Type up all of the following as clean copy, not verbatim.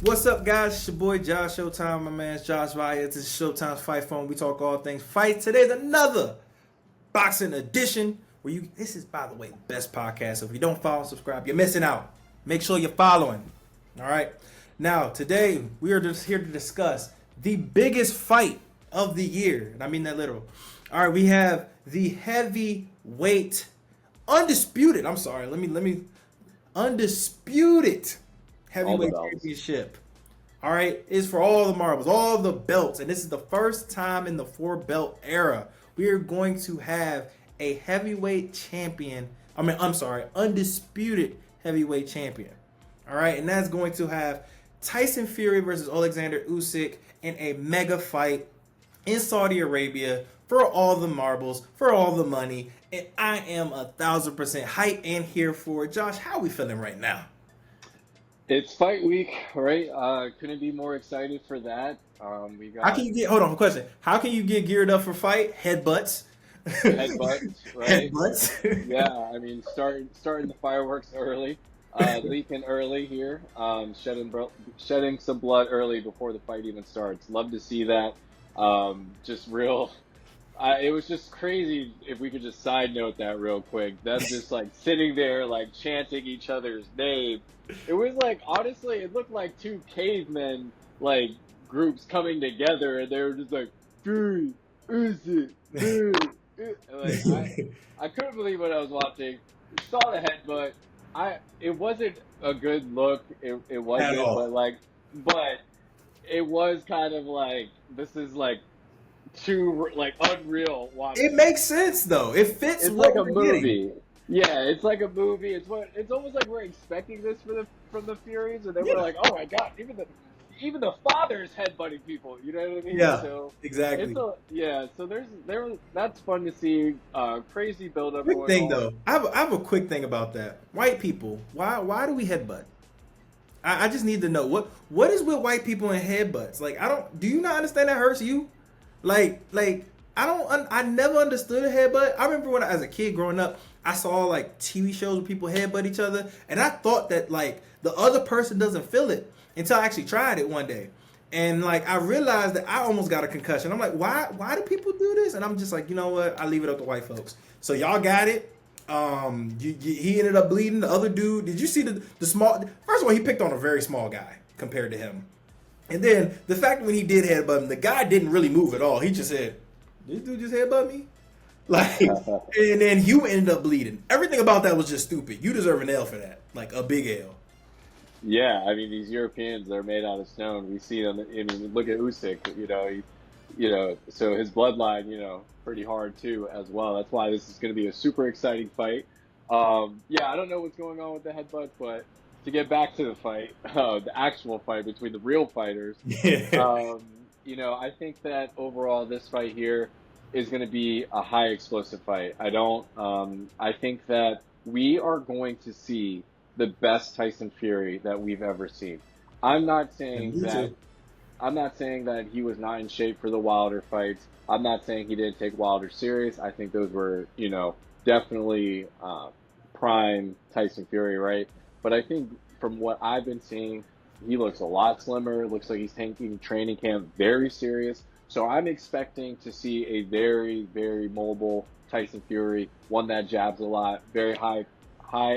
What's up, guys? It's your boy Josh Showtime. My man's Josh Vaya. This is Showtime's Fight Phone. We talk all things fight. Today's another boxing edition. This is, by the way, the best podcast. So if you don't follow and subscribe, you're missing out. Make sure you're following. All right. Now, today we are just here to discuss the biggest fight of the year, and I mean that literal. All right, we have the heavyweight, undisputed. I'm sorry. Let me undisputed heavyweight championship. All right, is for all the marbles, all the belts, and this is the first time in the four-belt era we are going to have a heavyweight champion. Undisputed heavyweight champion. All right, and that's going to have Tyson Fury versus Alexander Usyk in a mega fight in Saudi Arabia for all the marbles, for all the money, and I am 1,000% hyped and here for it. Josh, how are we feeling right now? It's fight week, right? Couldn't be more excited for that. We got How can you get? Hold on, question. How can you get geared up for fight? Headbutts. headbutts, right? Headbutts. Yeah, I mean, starting the fireworks early, leaking early here, shedding some blood early before the fight even starts. Love to see that. Just real. It was just crazy if we could just side note that real quick. Them just like sitting there like chanting each other's name. It was like, honestly, it looked like two cavemen like groups coming together, and they were just like, "Fury, Usyk, Fury." Like I couldn't believe what I was watching. Saw the headbutt. It wasn't a good look. It wasn't, but it was kind of like, this is like too like unreal. It makes sense though. It fits. It's like a movie. Yeah, it's like a movie. It's almost like we're expecting this from the Furies, and then we're like, oh my god, even the father's headbutting people. You know what I mean? Yeah, so exactly. So that's fun to see. Crazy build up. Quick thing though, I have a quick thing about that. White people, why do we headbutt? I just need to know what is with white people and headbutts. Like, do you not understand that hurts you? Like I never understood a headbutt. I remember when as a kid growing up, I saw like TV shows where people headbutt each other, and I thought that like the other person doesn't feel it until I actually tried it one day, and like I realized that I almost got a concussion. I'm like, why do people do this? And I'm just like, you know what? I leave it up to white folks. So y'all got it. He ended up bleeding. The other dude, did you see the small? First of all, he picked on a very small guy compared to him. And then the fact that when he did headbutt him, the guy didn't really move at all. He just said, "This dude just headbutt me?" Like, and then you ended up bleeding. Everything about that was just stupid. You deserve an L for that, like a big L. Yeah, I mean, these Europeans, they're made out of stone. We see them. I mean, look at Usyk. So his bloodline, pretty hard too as well. That's why this is going to be a super exciting fight. Yeah, I don't know what's going on with the headbutt, but to get back to the fight, the actual fight between the real fighters, I think that overall this fight here is going to be a high explosive fight. I think that we are going to see the best Tyson Fury that we've ever seen. I'm not saying that he was not in shape for the Wilder fights. I'm not saying he didn't take Wilder serious. I think those were, definitely prime Tyson Fury, right? But I think from what I've been seeing, he looks a lot slimmer. It looks like he's taking training camp very serious. So I'm expecting to see a very, very mobile Tyson Fury, one that jabs a lot, very high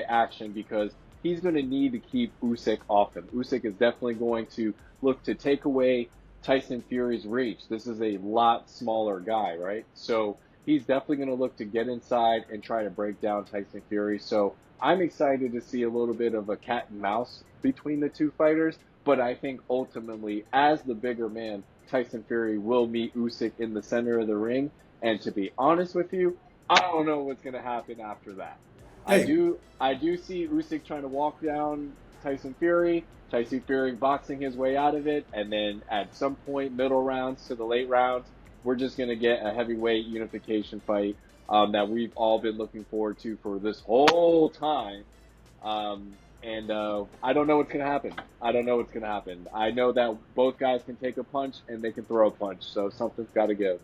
action, because he's going to need to keep Usyk off him. Usyk is definitely going to look to take away Tyson Fury's reach. This is a lot smaller guy, right? So he's definitely going to look to get inside and try to break down Tyson Fury. So I'm excited to see a little bit of a cat and mouse between the two fighters, but I think ultimately, as the bigger man, Tyson Fury will meet Usyk in the center of the ring. And to be honest with you, I don't know what's going to happen after that. Hey. I do see Usyk trying to walk down Tyson Fury boxing his way out of it, and then at some point, middle rounds to the late rounds, we're just going to get a heavyweight unification fight that we've all been looking forward to for this whole time. And I don't know what's going to happen. I know that both guys can take a punch and they can throw a punch, so something's got to give.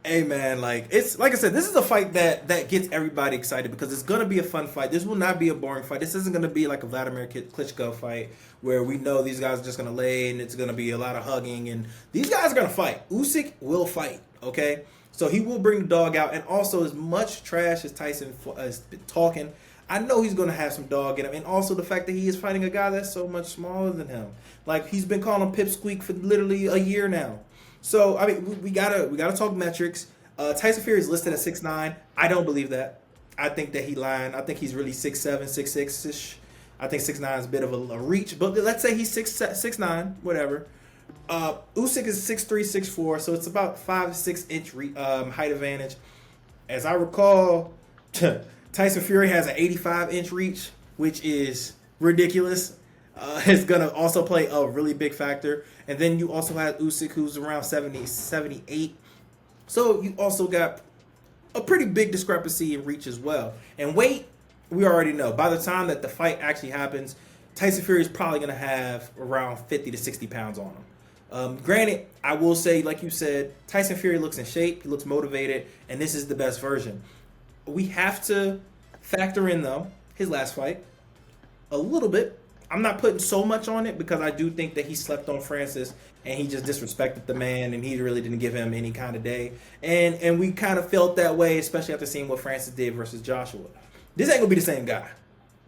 Hey man, like it's like I said, this is a fight that gets everybody excited because it's gonna be a fun fight. This will not be a boring fight. This isn't gonna be like a Vladimir Klitschko fight where we know these guys are just gonna lay and it's gonna be a lot of hugging. And these guys are gonna fight. Usyk will fight. Okay, so he will bring the dog out. And also, as much trash as Tyson has been talking, I know he's gonna have some dog in him. And also the fact that he is fighting a guy that's so much smaller than him. Like he's been calling him Pipsqueak for literally a year now. So I mean, we gotta talk metrics. Tyson Fury is listed at 6'9". I don't believe that. I think that he lying. I think he's really 6'7", 6'6" ish. I think 6'9" is a bit of a reach, but let's say he's 6'9", whatever. Usyk is 6'3", 6'4", so it's about 5 to 6 inch height advantage. As I recall, Tyson Fury has an 85-inch reach, which is ridiculous. It's gonna also play a really big factor. And then you also have Usyk, who's around 70, 78. So you also got a pretty big discrepancy in reach as well. And weight, we already know. By the time that the fight actually happens, Tyson Fury is probably going to have around 50 to 60 pounds on him. Granted, I will say, like you said, Tyson Fury looks in shape, he looks motivated, and this is the best version. We have to factor in, though, his last fight a little bit. I'm not putting so much on it because I do think that he slept on Francis and he just disrespected the man and he really didn't give him any kind of day. And we kind of felt that way, especially after seeing what Francis did versus Joshua. This ain't gonna be the same guy.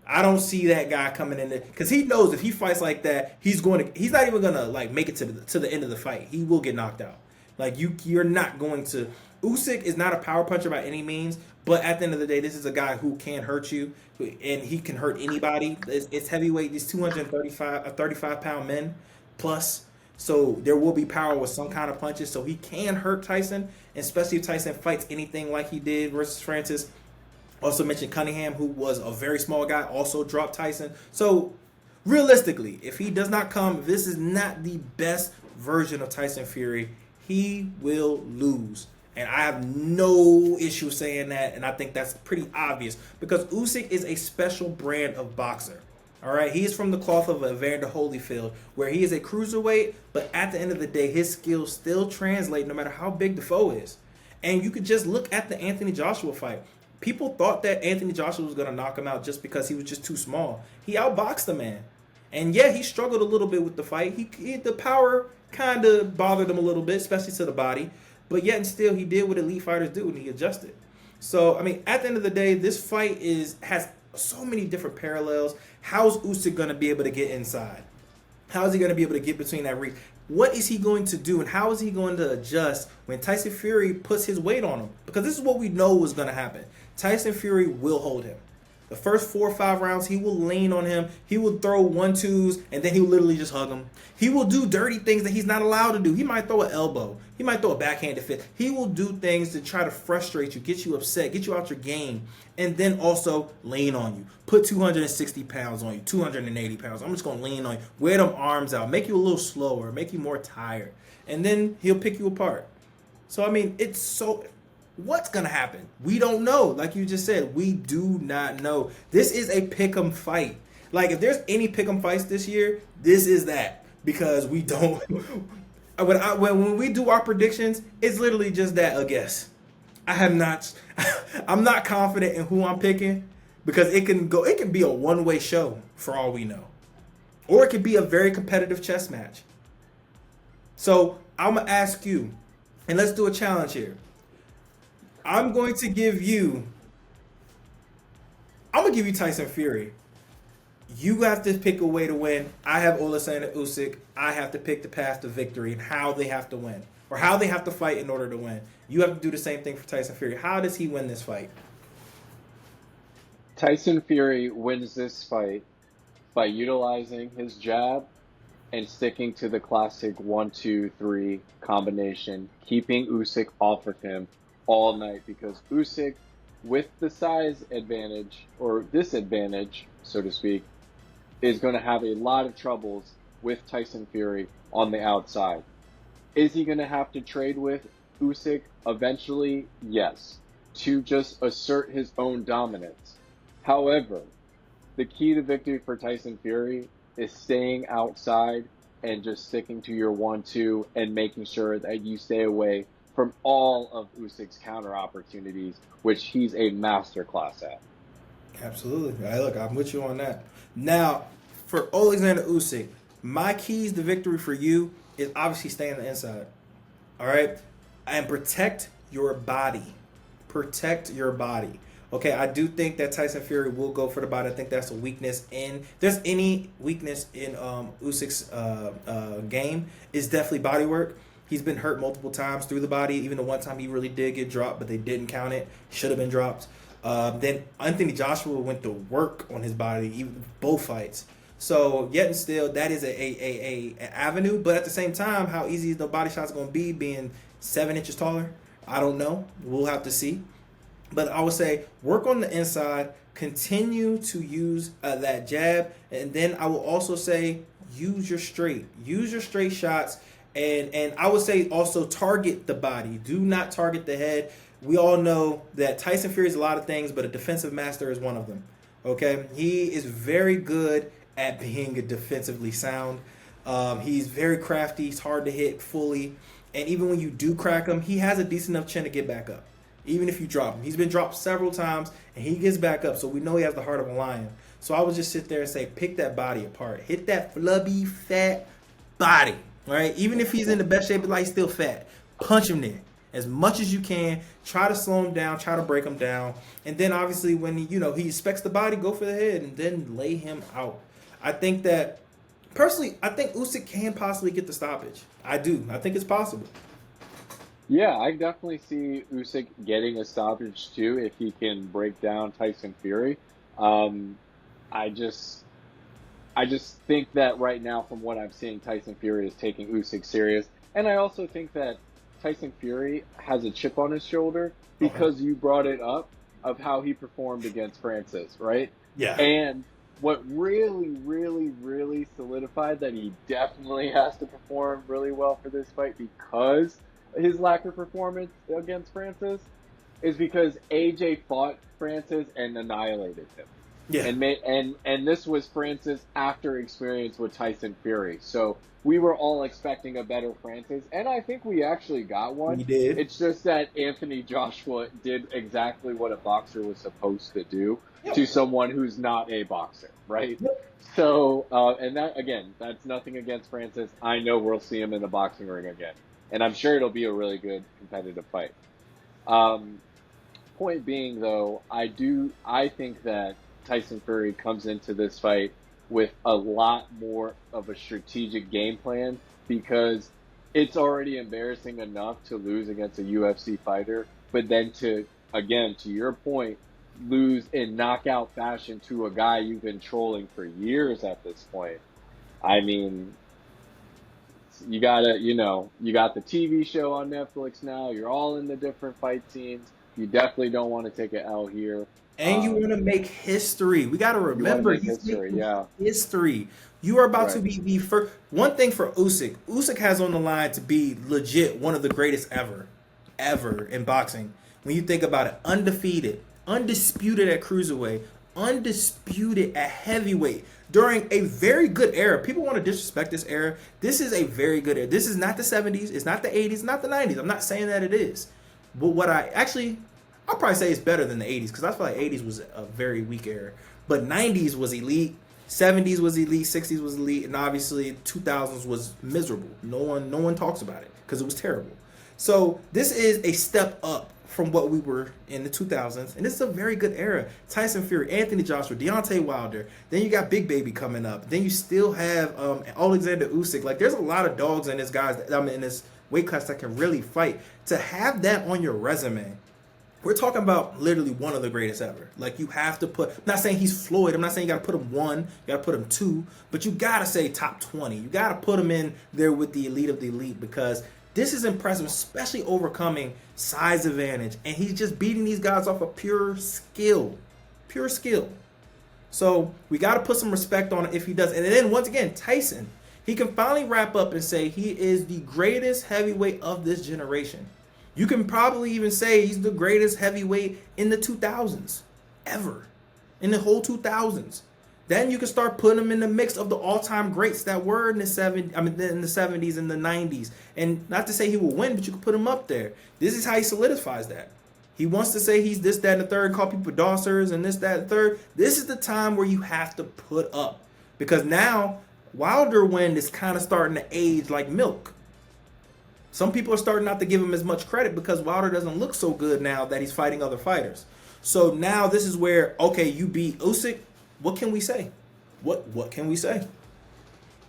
I don't see that guy coming in there because he knows if he fights like that, he's not even gonna like make it to the end of the fight. He will get knocked out. Like you're not going to. Usyk is not a power puncher by any means, but at the end of the day, this is a guy who can hurt you, and he can hurt anybody. It's heavyweight. These 35-pound men plus, so there will be power with some kind of punches. So he can hurt Tyson, especially if Tyson fights anything like he did versus Francis. Also mentioned Cunningham, who was a very small guy, also dropped Tyson. So realistically, if he does not come, if this is not the best version of Tyson Fury, he will lose. And I have no issue saying that, and I think that's pretty obvious because Usyk is a special brand of boxer. All right, he is from the cloth of Evander Holyfield, where he is a cruiserweight, but at the end of the day, his skills still translate no matter how big the foe is. And you could just look at the Anthony Joshua fight. People thought that Anthony Joshua was going to knock him out just because he was just too small. He outboxed the man. And yeah, he struggled a little bit with the fight. The power kind of bothered him a little bit, especially to the body. But yet and still, he did what elite fighters do, and he adjusted. So, I mean, at the end of the day, this fight has so many different parallels. How's Usyk going to be able to get inside? How is he going to be able to get between that reach? What is he going to do, and how is he going to adjust when Tyson Fury puts his weight on him? Because this is what we know is going to happen. Tyson Fury will hold him. The first 4 or 5 rounds, he will lean on him. He will throw 1-2s, and then he will literally just hug him. He will do dirty things that he's not allowed to do. He might throw an elbow. He might throw a backhanded fist. He will do things to try to frustrate you, get you upset, get you out your game, and then also lean on you. Put 260 pounds on you, 280 pounds. I'm just going to lean on you. Wear them arms out. Make you a little slower. Make you more tired. And then he'll pick you apart. So, I mean, it's so... What's going to happen? We don't know. Like you just said, we do not know. This is a pick'em fight. Like, if there's any pick'em fights this year, this is that. Because we don't... When we do our predictions, it's literally just that, a guess. I'm not confident in who I'm picking because it can be a one-way show for all we know. Or it could be a very competitive chess match. So, I'm going to ask you, and let's do a challenge here. I'm going to give you Tyson Fury. You have to pick a way to win. I have Alexander Usyk. I have to pick the path to victory and how they have to win or how they have to fight in order to win. You have to do the same thing for Tyson Fury. How does he win this fight? Tyson Fury wins this fight by utilizing his jab and sticking to the classic 1-2-3 combination, keeping Usyk off of him all night, because Usyk, with the size advantage or disadvantage, so to speak, is going to have a lot of troubles with Tyson Fury on the outside. Is he going to have to trade with Usyk eventually? Yes, to just assert his own dominance. However, the key to victory for Tyson Fury is staying outside and just sticking to your 1-2 and making sure that you stay away from all of Usyk's counter opportunities, which he's a masterclass at. Absolutely. Hey, look, I'm with you on that. Now, for Alexander Usyk, my keys to victory for you is obviously stay on the inside. All right? And protect your body. Protect your body. Okay, I do think that Tyson Fury will go for the body. I think that's a weakness in. If there's any weakness in Usyk's game, is definitely body work. He's been hurt multiple times through the body. Even the one time he really did get dropped, but they didn't count it. Should have been dropped. Then Anthony Joshua went to work on his body, even both fights. So yet and still, that is a avenue. But at the same time, how easy the body shot's going to be being 7 inches taller? I don't know. We'll have to see. But I would say work on the inside, continue to use that jab, and then I will also say use your straight shots, and I would say also target the body. Do not target the head. We all know that Tyson Fury is a lot of things, but a defensive master is one of them. Okay, he is very good at being defensively sound. He's very crafty. He's hard to hit fully, and even when you do crack him, he has a decent enough chin to get back up. Even if you drop him. He's been dropped several times, and he gets back up, so we know he has the heart of a lion. So I would just sit there and say, pick that body apart. Hit that flubby, fat body, all right? Even if he's in the best shape of life, he's still fat. Punch him there as much as you can. Try to slow him down. Try to break him down. And then, obviously, when he expects the body, go for the head, and then lay him out. I think that, personally, I think Usyk can possibly get the stoppage. I do. I think it's possible. Yeah, I definitely see Usyk getting a stoppage too if he can break down Tyson Fury. I just think that right now, from what I'm seeing, Tyson Fury is taking Usyk serious, and I also think that Tyson Fury has a chip on his shoulder because you brought it up of how he performed against Francis, right? Yeah. And what really, really, really solidified that he definitely has to perform really well for this fight because his lack of performance against Francis is because AJ fought Francis and annihilated him. Yeah. And this was Francis after experience with Tyson Fury. So we were all expecting a better Francis, and I think we actually got one. We did. It's just that Anthony Joshua did exactly what a boxer was supposed to do to someone who's not a boxer, right? Yep. So, and that, again, that's nothing against Francis. I know we'll see him in the boxing ring again. And I'm sure it'll be a really good competitive fight. Point being, though, I think that Tyson Fury comes into this fight with a lot more of a strategic game plan because it's already embarrassing enough to lose against a UFC fighter, but then to your point, lose in knockout fashion to a guy you've been trolling for years at this point. I mean, you got the TV show on Netflix now. You're all in the different fight scenes. You definitely don't want to take an L here. And you want to make history. We got to remember he's making history. You are about to be the first. One thing for Usyk. Usyk has on the line to be legit one of the greatest ever in boxing. When you think about it, undefeated, undisputed at cruiserweight, undisputed at heavyweight during a very good era. People want to disrespect this era. This is a very good era. This is not the 70s. It's not the 80s. Not the 90s. I'm not saying that it is. But I'll probably say it's better than the 80s because I feel like 80s was a very weak era. But 90s was elite. 70s was elite. 60s was elite. And obviously 2000s was miserable. No one talks about it because it was terrible. So this is a step up from what we were in the 2000s. And this is a very good era. Tyson Fury, Anthony Joshua, Deontay Wilder. Then you got Big Baby coming up. Then you still have Alexander Usyk. Like, there's a lot of dogs in this in this weight class that can really fight. To have that on your resume, we're talking about literally one of the greatest ever. Like, you have to put, I'm not saying he's Floyd. I'm not saying you got to put him 1, you got to put him 2, but you got to say top 20. You got to put him in there with the elite of the elite because this is impressive, especially overcoming size advantage. And he's just beating these guys off of pure skill. Pure skill. So we got to put some respect on it if he does. And then, once again, Tyson, he can finally wrap up and say he is the greatest heavyweight of this generation. You can probably even say he's the greatest heavyweight in the 2000s ever. In the whole 2000s. then you can start putting him in the mix of the all-time greats that were in the in the 70s and the 90s. And not to say he will win, but you can put him up there. This is how he solidifies that. He wants to say he's this, that, and the third, and call people dossers and this, that, and the third. This is the time where you have to put up. Because now, Wilder win is kind of starting to age like milk. Some people are starting not to give him as much credit because Wilder doesn't look so good now that he's fighting other fighters. So now this is where, okay, you beat Usyk. What can we say? What can we say?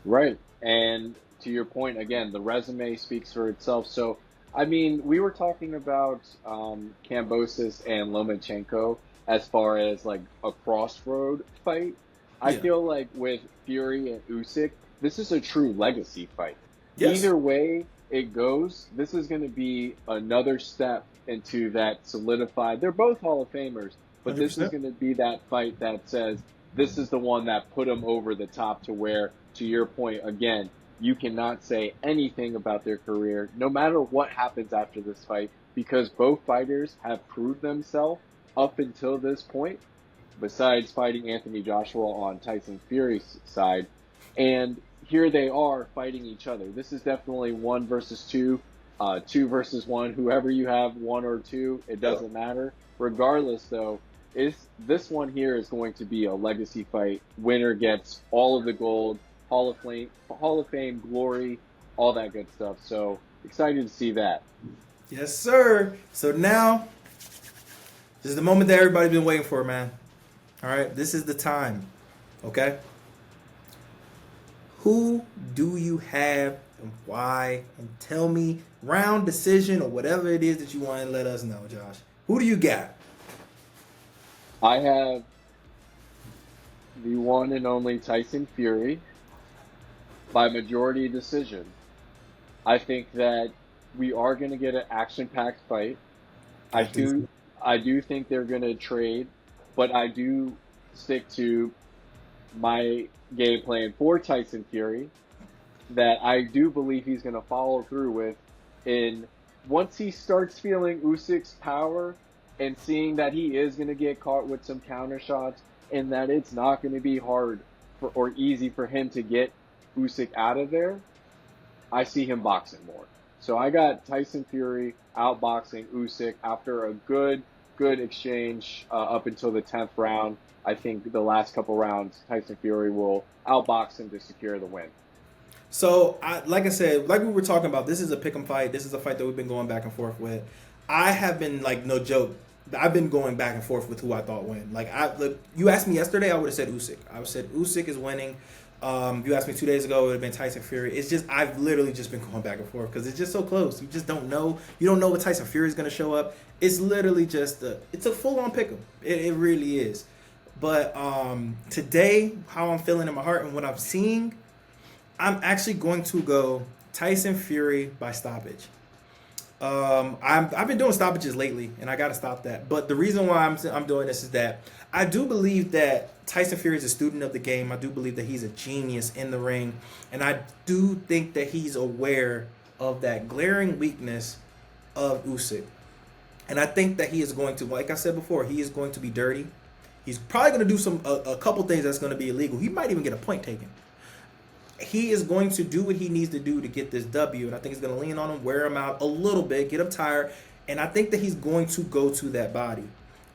Right. And to your point, again, the resume speaks for itself. So, I mean, we were talking about Kambosos and Lomachenko as far as like a crossroad fight. I Yeah. feel like with Fury and Usyk, this is a true legacy fight. Yes. Either way it goes, this is going to be another step into that solidified. They're both Hall of Famers, but this is 100%. going to be that fight that says this is the one that put them over the top to where, to your point, again, you cannot say anything about their career, no matter what happens after this fight, because both fighters have proved themselves up until this point, besides fighting Anthony Joshua on Tyson Fury's side. And here they are fighting each other. This is definitely 1 versus 2, 2 versus 1. Whoever you have, 1 or 2, it doesn't matter. Regardless, though, this one here is going to be a legacy fight. Winner gets all of the gold, Hall of Fame glory, all that good stuff. So excited to see that. Yes, sir. So now, this is the moment that everybody's been waiting for, man. All right, this is the time. Okay. Who do you have and why? And tell me, round decision or whatever it is that you want to let us know, Josh. Who do you got? I have the one and only Tyson Fury by majority decision. I think that we are going to get an action-packed fight. I do think they're going to trade, but I do stick to my game plan for Tyson Fury that I do believe he's going to follow through with. In once he starts feeling Usyk's power and seeing that he is going to get caught with some counter shots and that it's not going to be hard or easy for him to get Usyk out of there, I see him boxing more. So I got Tyson Fury outboxing Usyk after a good exchange up until the 10th round. I think the last couple rounds, Tyson Fury will outbox him to secure the win. So, like I said, like we were talking about, this is a pick'em fight. This is a fight that we've been going back and forth with. I have been, like, no joke, I've been going back and forth with who I thought win. Like, you asked me yesterday, I would have said Usyk. I would have said Usyk is winning. You asked me 2 days ago, it would have been Tyson Fury. It's just, I've literally just been going back and forth because it's just so close. You just don't know. You don't know what Tyson Fury is going to show up. It's literally just, it's a full-on pick'em. It really is. But today, how I'm feeling in my heart and what I'm seeing, I'm actually going to go Tyson Fury by stoppage. I've been doing stoppages lately, and I got to stop that. But the reason why I'm doing this is that I do believe that Tyson Fury is a student of the game. I do believe that he's a genius in the ring, and I do think that he's aware of that glaring weakness of Usyk. And I think that he is going to, like I said before, he is going to be dirty. He's probably going to do a couple things that's going to be illegal. He might even get a point taken. He is going to do what he needs to do to get this W, and I think he's going to lean on him, wear him out a little bit, get him tired, and I think that he's going to go to that body.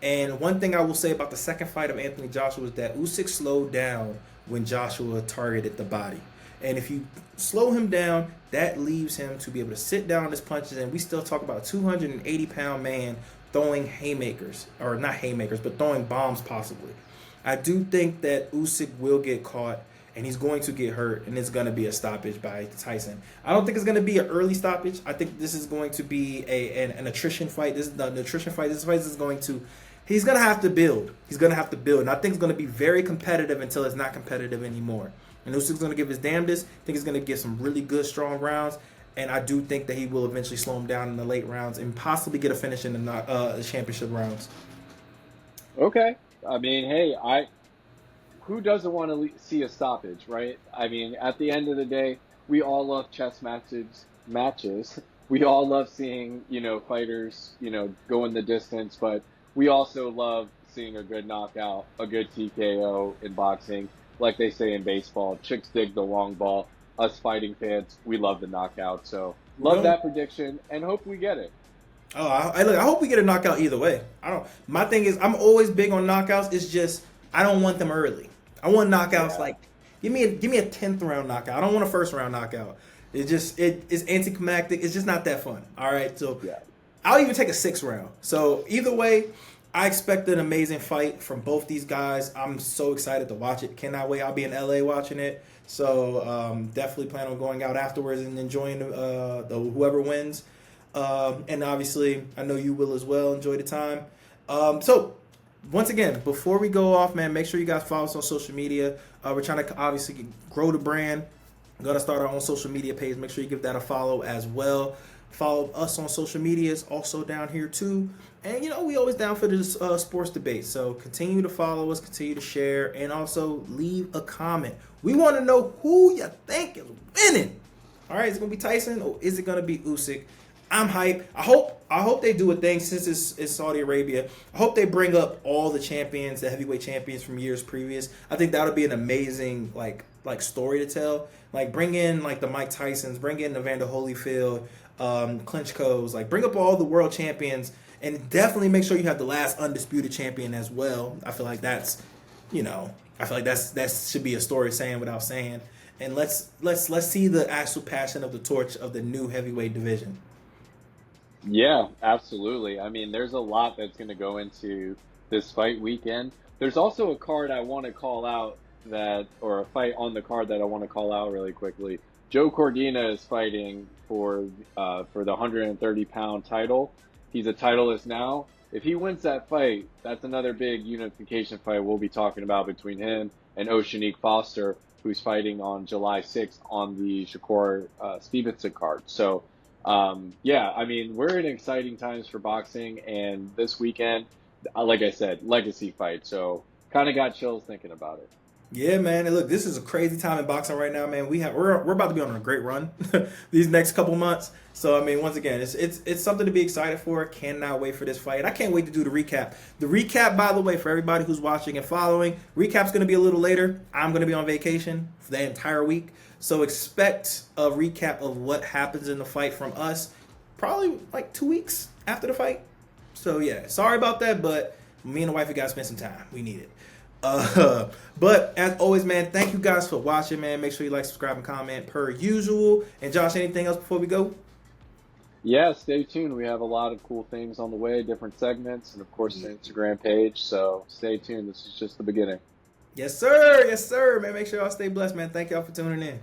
And one thing I will say about the second fight of Anthony Joshua is that Usyk slowed down when Joshua targeted the body. And if you slow him down, that leaves him to be able to sit down on his punches, and we still talk about a 280-pound man throwing haymakers, or not haymakers, but throwing bombs possibly. I do think that Usyk will get caught, and he's going to get hurt, and it's going to be a stoppage by Tyson. I don't think it's going to be an early stoppage. I think this is going to be an attrition fight. This is the attrition fight. This fight is going to, he's going to have to build. He's going to have to build, and I think it's going to be very competitive until it's not competitive anymore. And Usyk's going to give his damnedest. I think he's going to get some really good, strong rounds, and I do think that he will eventually slow him down in the late rounds and possibly get a finish in the championship rounds. Okay. I mean, hey, who doesn't want to see a stoppage, right? I mean, at the end of the day, we all love chess matches. We all love seeing, fighters, go in the distance, but we also love seeing a good knockout, a good TKO in boxing. Like they say in baseball, chicks dig the long ball. Us fighting fans, we love the knockout. So love Well, that prediction and hope we get it. oh, look. I hope we get a knockout either way. I don't. My thing is, I'm always big on knockouts. It's just I don't want them early. I want knockouts Yeah. like give me a 10th round knockout. I don't want a first round knockout. It's anticlimactic. It's just not that fun. All right, so Yeah. I'll even take a 6th round. So either way, I expect an amazing fight from both these guys. I'm so excited to watch it. Cannot wait. I'll be in LA watching it. So definitely plan on going out afterwards and enjoying the whoever wins. And obviously, I know you will as well. Enjoy the time. So once again, before we go off, man, make sure you guys follow us on social media. We're trying to obviously grow the brand. We're going to start our own social media page. Make sure you give that a follow as well. Follow us on social medias, also down here too. And, you know, we always down for this sports debate. So continue to follow us, continue to share, and also leave a comment. We want to know who you think is winning. All right, is it going to be Tyson or is it going to be Usyk? I'm hyped. I hope they do a thing since it's Saudi Arabia. I hope they bring up all the champions, the heavyweight champions from years previous. I think that would be an amazing like story to tell. Like bring in like the Mike Tysons, bring in Evander Holyfield, Klitschko's, like bring up all the world champions, and definitely make sure you have the last undisputed champion as well. I feel like that's that should be a story saying without saying. And let's see the actual passion of the torch of the new heavyweight division. Yeah, absolutely. I mean, there's a lot that's going to go into this fight weekend. There's also a card I want to call out or a fight on the card that I want to call out really quickly. Joe Cordina is fighting for the 130-pound title. He's a titleist now. If he wins that fight, that's another big unification fight we'll be talking about between him and Oceanique Foster, who's fighting on July 6th on the Shakur Stevenson card. So, yeah, I mean, we're in exciting times for boxing, and this weekend, like I said, legacy fight. So, kind of got chills thinking about it. Yeah, man. And look, this is a crazy time in boxing right now, man. We're about to be on a great run these next couple months. So I mean, once again, it's something to be excited for. Cannot wait for this fight. I can't wait to do the recap. The recap, by the way, for everybody who's watching and following, recap's going to be a little later. I'm going to be on vacation for the entire week, so expect a recap of what happens in the fight from us, probably like 2 weeks after the fight. So yeah, sorry about that, but me and the wife, we got to spend some time. We need it. But as always, man, thank you guys for watching, man. Make sure you like, subscribe, and comment per usual. And Josh, anything else before we go? Yeah, stay tuned. We have a lot of cool things on the way, different segments, and of course the Instagram page. So stay tuned. This is just the beginning. Yes, sir. Yes, sir, man. Make sure y'all stay blessed, man. Thank y'all for tuning in.